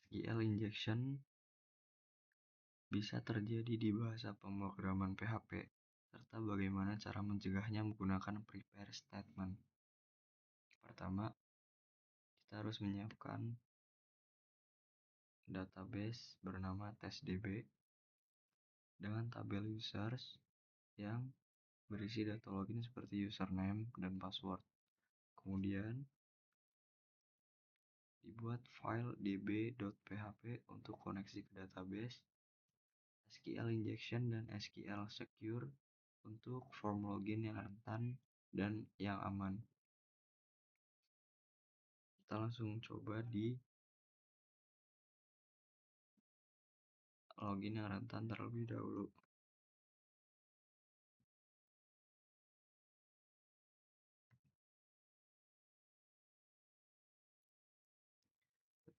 SQL injection bisa terjadi di bahasa pemrograman PHP, serta bagaimana cara mencegahnya menggunakan prepare statement. Pertama, kita harus menyiapkan database bernama testdb dengan tabel users yang berisi data login seperti username dan password. Kemudian, dibuat file db.php untuk koneksi ke database, SQL injection dan SQL secure untuk form login yang rentan dan yang aman. Kita langsung coba di login yang rentan terlebih dahulu.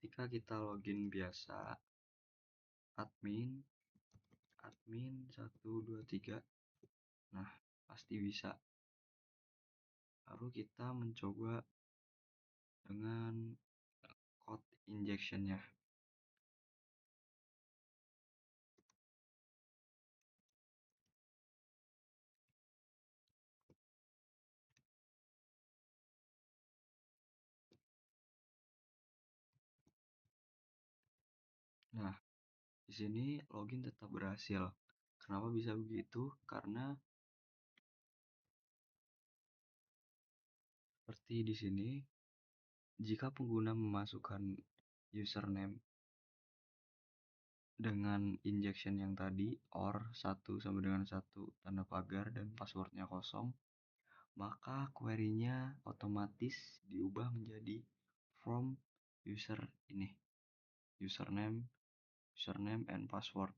Ketika kita login biasa, admin 123, nah pasti bisa. Lalu kita mencoba dengan code injectionnya. Nah, di sini login tetap berhasil. Kenapa bisa begitu? Karena seperti di sini, jika pengguna memasukkan username dengan injection yang tadi, or 1 sama dengan 1 tanda pagar dan passwordnya kosong, maka query-nya otomatis diubah menjadi from user ini, username and password.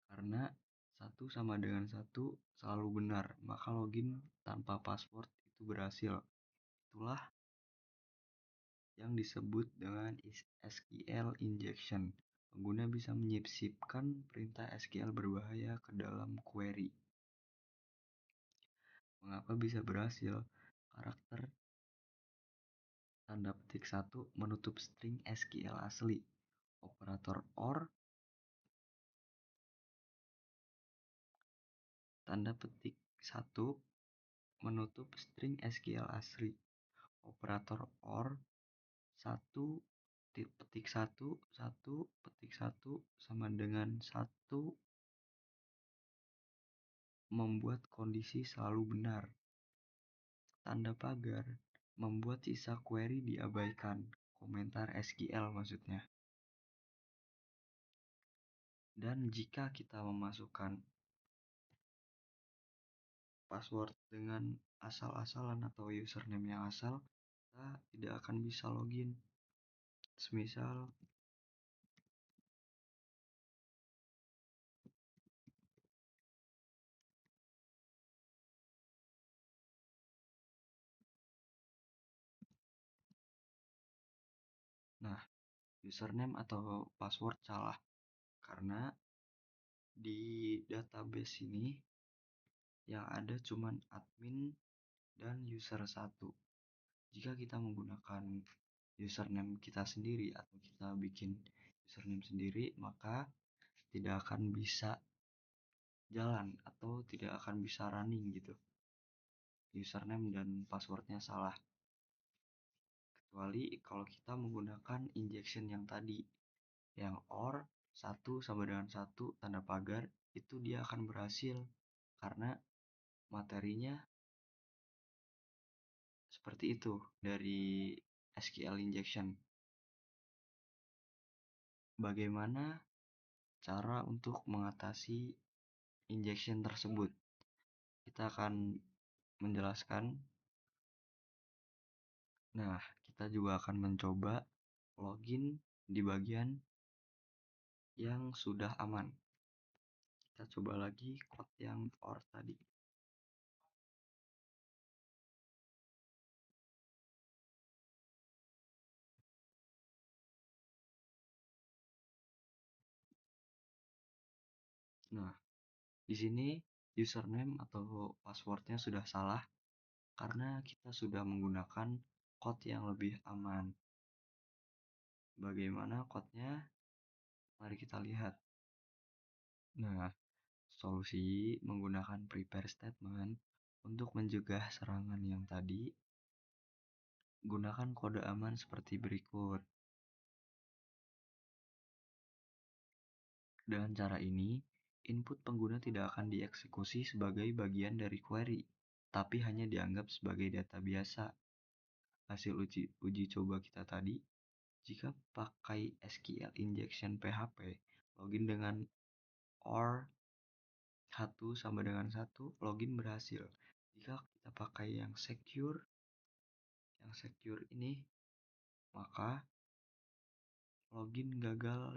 Karena 1 sama dengan 1 selalu benar, maka login tanpa password itu berhasil. Itulah yang disebut dengan SQL injection. Pengguna bisa menyisipkan perintah SQL berbahaya ke dalam query. Mengapa bisa berhasil? Karakter tanda petik 1 menutup string SQL asli. Operator OR tanda petik 1 menutup string SQL asli. Operator OR 1 petik 1 petik 1 sama dengan 1 membuat kondisi selalu benar. Tanda pagar membuat sisa query diabaikan. Komentar SQL maksudnya. Dan jika kita memasukkan password dengan asal-asalan atau username yang asal, kita tidak akan bisa login. Semisal nah, username atau password salah karena di database ini yang ada cuman admin dan user 1. Jika kita menggunakan username kita sendiri atau kita bikin username sendiri, maka tidak akan bisa jalan atau tidak akan bisa running gitu. Username dan passwordnya salah. Kecuali kalau kita menggunakan injection yang tadi, yang OR 1 sama dengan 1 tanda pagar, itu dia akan berhasil karena materinya seperti itu dari SQL injection. Bagaimana cara untuk mengatasi injection tersebut? Kita akan menjelaskan. Nah, kita juga akan mencoba login di bagian yang sudah aman. Kita coba lagi code yang OR tadi. Nah, di sini username atau passwordnya sudah salah karena kita sudah menggunakan code yang lebih aman. Bagaimana code-nya? Mari kita lihat. Nah, solusi menggunakan prepare statement untuk mencegah serangan yang tadi, gunakan kode aman seperti berikut. Dengan cara ini, input pengguna tidak akan dieksekusi sebagai bagian dari query, tapi hanya dianggap sebagai data biasa. Hasil uji coba kita tadi, jika pakai SQL injection PHP, login dengan OR 1 sama dengan 1, login berhasil. Jika kita pakai yang secure ini, maka login gagal